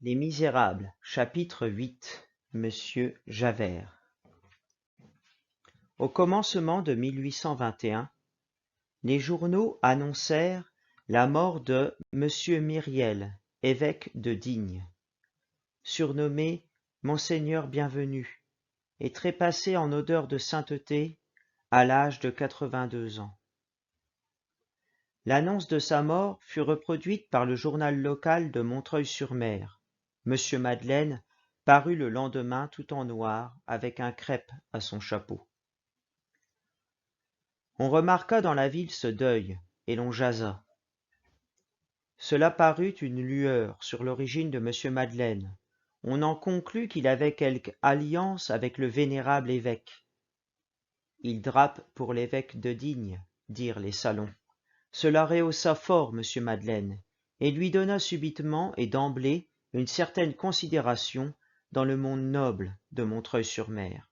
Les Misérables, chapitre 8. Monsieur Javert. Au commencement de 1821, les journaux annoncèrent la mort de Monsieur Myriel, évêque de Digne, surnommé Monseigneur Bienvenu, et trépassé en odeur de sainteté à l'âge de 82 ans. L'annonce de sa mort fut reproduite par le journal local de Montreuil-sur-Mer. Monsieur Madeleine parut le lendemain tout en noir, avec un crêpe à son chapeau. On remarqua dans la ville ce deuil, et l'on jasa. Cela parut une lueur sur l'origine de Monsieur Madeleine. On en conclut qu'il avait quelque alliance avec le vénérable évêque. Il drape pour l'évêque de Digne, dirent les salons. Cela rehaussa fort Monsieur Madeleine, et lui donna subitement et d'emblée une certaine considération dans le monde noble de Montreuil-sur-Mer.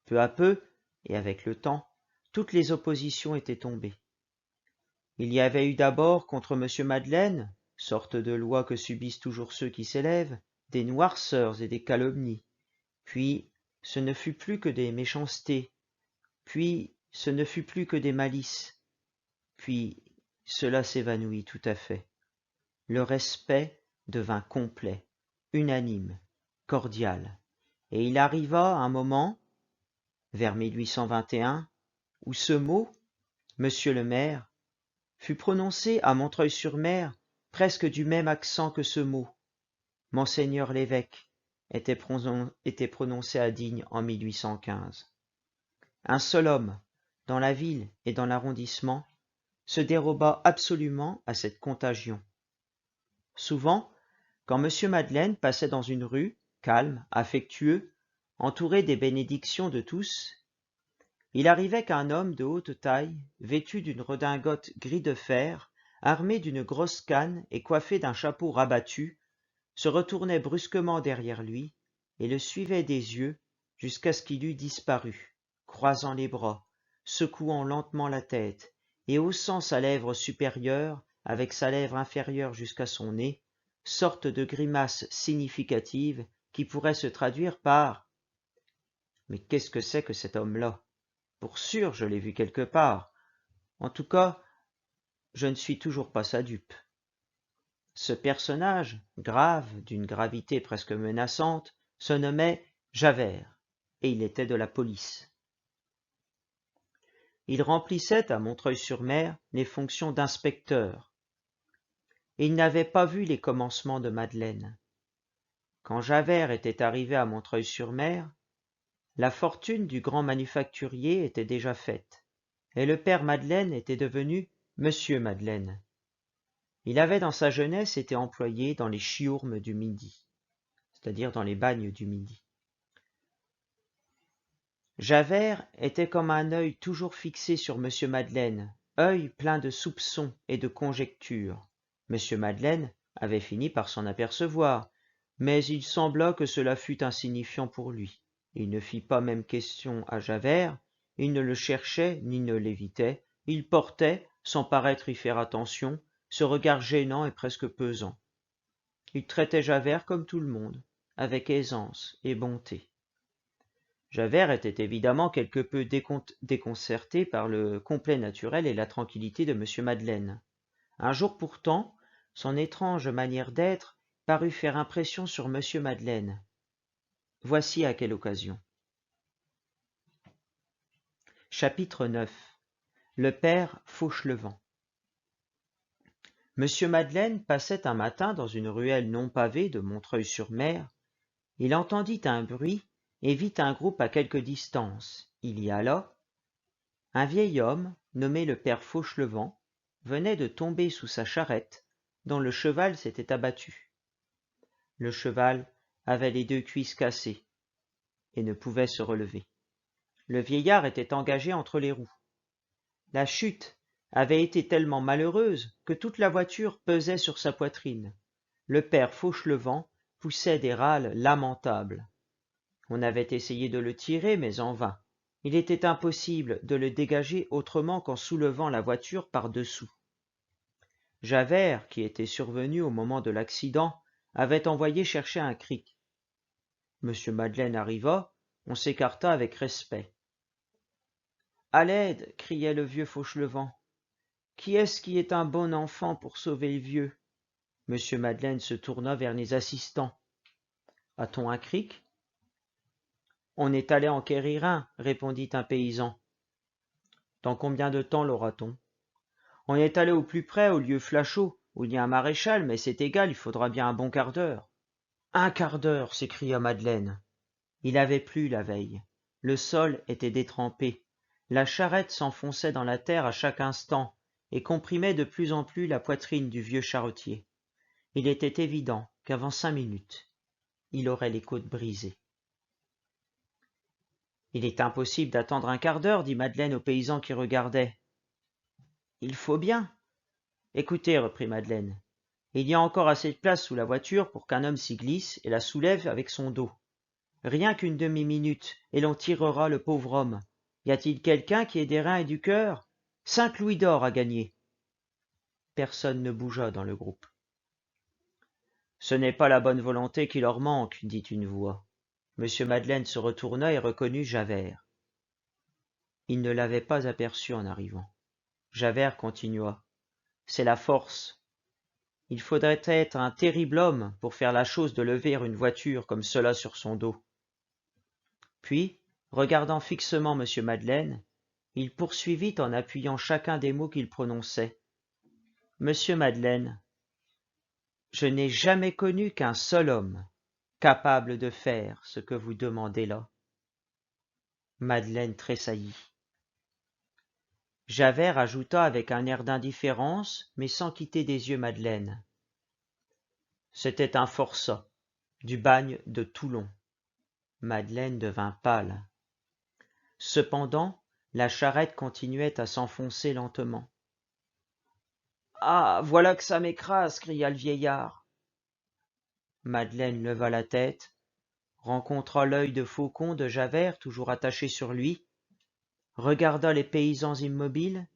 Peu à peu, et avec le temps, toutes les oppositions étaient tombées. Il y avait eu d'abord contre Monsieur Madeleine, sorte de loi que subissent toujours ceux qui s'élèvent, des noirceurs et des calomnies, puis ce ne fut plus que des méchancetés, puis ce ne fut plus que des malices, puis cela s'évanouit tout à fait. Le respect devint complet, unanime, cordial, et il arriva un moment, vers 1821, où ce mot, Monsieur le maire, fut prononcé à Montreuil-sur-Mer presque du même accent que ce mot, Monseigneur l'évêque, était prononcé à Digne en 1815. Un seul homme, dans la ville et dans l'arrondissement, se déroba absolument à cette contagion. Souvent, quand M. Madeleine passait dans une rue, calme, affectueux, entouré des bénédictions de tous, il arrivait qu'un homme de haute taille, vêtu d'une redingote gris de fer, armé d'une grosse canne et coiffé d'un chapeau rabattu, se retournait brusquement derrière lui et le suivait des yeux jusqu'à ce qu'il eût disparu, croisant les bras, secouant lentement la tête et haussant sa lèvre supérieure avec sa lèvre inférieure jusqu'à son nez, sorte de grimace significative qui pourrait se traduire par « Mais qu'est-ce que c'est que cet homme-là? Pour sûr, je l'ai vu quelque part. En tout cas, je ne suis toujours pas sa dupe. » Ce personnage, grave, d'une gravité presque menaçante, se nommait Javert, et il était de la police. Il remplissait à Montreuil-sur-Mer les fonctions d'inspecteur. Et il n'avait pas vu les commencements de Madeleine. Quand Javert était arrivé à Montreuil-sur-Mer, la fortune du grand manufacturier était déjà faite, et le père Madeleine était devenu Monsieur Madeleine. Il avait dans sa jeunesse été employé dans les chiourmes du Midi, c'est-à-dire dans les bagnes du Midi. Javert était comme un œil toujours fixé sur Monsieur Madeleine, œil plein de soupçons et de conjectures. Monsieur Madeleine avait fini par s'en apercevoir, mais il sembla que cela fût insignifiant pour lui. Il ne fit pas même question à Javert, il ne le cherchait ni ne l'évitait, il portait, sans paraître y faire attention, ce regard gênant et presque pesant. Il traitait Javert comme tout le monde, avec aisance et bonté. Javert était évidemment quelque peu déconcerté par le complet naturel et la tranquillité de M. Madeleine. Un jour pourtant, son étrange manière d'être parut faire impression sur M. Madeleine. Voici à quelle occasion. Chapitre 9. Le père Fauchelevent. M. Madeleine passait un matin dans une ruelle non pavée de Montreuil-sur-Mer. Il entendit un bruit et vit un groupe à quelque distance. Il y alla. Un vieil homme, nommé le père Fauchelevent, venait de tomber sous sa charrette, dont le cheval s'était abattu. Le cheval avait les deux cuisses cassées et ne pouvait se relever. Le vieillard était engagé entre les roues. La chute avait été tellement malheureuse que toute la voiture pesait sur sa poitrine. Le père Fauchelevent poussait des râles lamentables. On avait essayé de le tirer, mais en vain. Il était impossible de le dégager autrement qu'en soulevant la voiture par-dessous. Javert, qui était survenu au moment de l'accident, avait envoyé chercher un cric. M. Madeleine arriva, on s'écarta avec respect. « À l'aide !» criait le vieux Fauchelevent. « Qui est-ce qui est un bon enfant pour sauver le vieux ?» M. Madeleine se tourna vers les assistants. « A-t-on un cric ?»« On est allé en quérir un, » répondit un paysan. « Dans combien de temps l'aura-t-on ?»« On est allé au plus près, au lieu Flachot, où il y a un maréchal, mais c'est égal, il faudra bien un bon quart d'heure. »« Un quart d'heure !» s'écria Madeleine. Il avait plu la veille. Le sol était détrempé. La charrette s'enfonçait dans la terre à chaque instant et comprimait de plus en plus la poitrine du vieux charretier. Il était évident qu'avant 5 minutes, il aurait les côtes brisées. « Il est impossible d'attendre un quart d'heure, dit Madeleine aux paysans qui regardaient. « Il faut bien. »« Écoutez, reprit Madeleine, il y a encore assez de place sous la voiture pour qu'un homme s'y glisse et la soulève avec son dos. Rien qu'une demi-minute, et l'on tirera le pauvre homme. Y a-t-il quelqu'un qui ait des reins et du cœur? 5 louis d'or à gagner. » Personne ne bougea dans le groupe. « Ce n'est pas la bonne volonté qui leur manque, dit une voix. M. Madeleine se retourna et reconnut Javert. Il ne l'avait pas aperçu en arrivant. Javert continua. « C'est la force. Il faudrait être un terrible homme pour faire la chose de lever une voiture comme cela sur son dos. » Puis, regardant fixement M. Madeleine, il poursuivit en appuyant chacun des mots qu'il prononçait. « Monsieur Madeleine, je n'ai jamais connu qu'un seul homme capable de faire ce que vous demandez là. » Madeleine tressaillit. Javert ajouta avec un air d'indifférence, mais sans quitter des yeux Madeleine. « C'était un forçat, du bagne de Toulon. » Madeleine devint pâle. Cependant, la charrette continuait à s'enfoncer lentement. « Ah, voilà que ça m'écrase !» cria le vieillard. Madeleine leva la tête, rencontra l'œil de faucon de Javert toujours attaché sur lui, regarda les paysans immobiles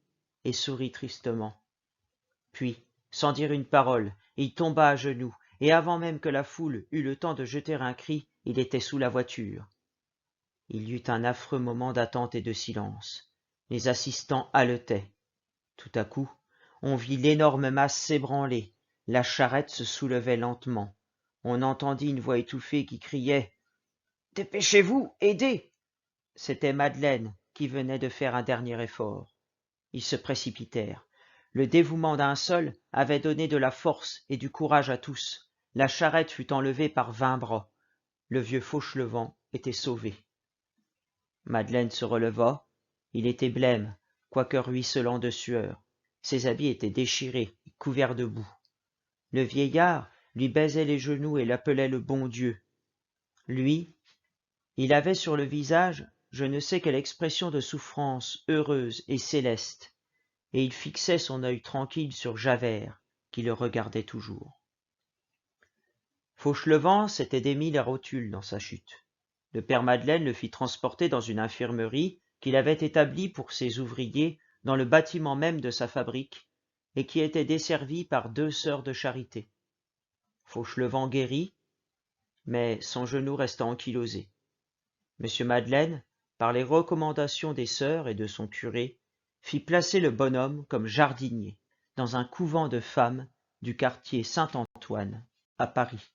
et sourit tristement. Puis, sans dire une parole, il tomba à genoux, et avant même que la foule eût le temps de jeter un cri, il était sous la voiture. Il y eut un affreux moment d'attente et de silence. Les assistants haletaient. Tout à coup, on vit l'énorme masse s'ébranler. La charrette se soulevait lentement. On entendit une voix étouffée qui criait « Dépêchez-vous, aidez !» C'était Madeleine qui venait de faire un dernier effort. Ils se précipitèrent. Le dévouement d'un seul avait donné de la force et du courage à tous. La charrette fut enlevée par 20 bras. Le vieux Fauchelevent était sauvé. Madeleine se releva. Il était blême, quoique ruisselant de sueur. Ses habits étaient déchirés et couverts de boue. Le vieillard lui baisait les genoux et l'appelait le bon Dieu. Lui, il avait sur le visage je ne sais quelle expression de souffrance heureuse et céleste, et il fixait son œil tranquille sur Javert, qui le regardait toujours. Fauchelevent s'était démis la rotule dans sa chute. Le père Madeleine le fit transporter dans une infirmerie qu'il avait établie pour ses ouvriers dans le bâtiment même de sa fabrique, et qui était desservie par 2 sœurs de charité. Fauchelevent guérit, mais son genou resta ankylosé. M. Madeleine, par les recommandations des sœurs et de son curé, fit placer le bonhomme comme jardinier dans un couvent de femmes du quartier Saint-Antoine à Paris.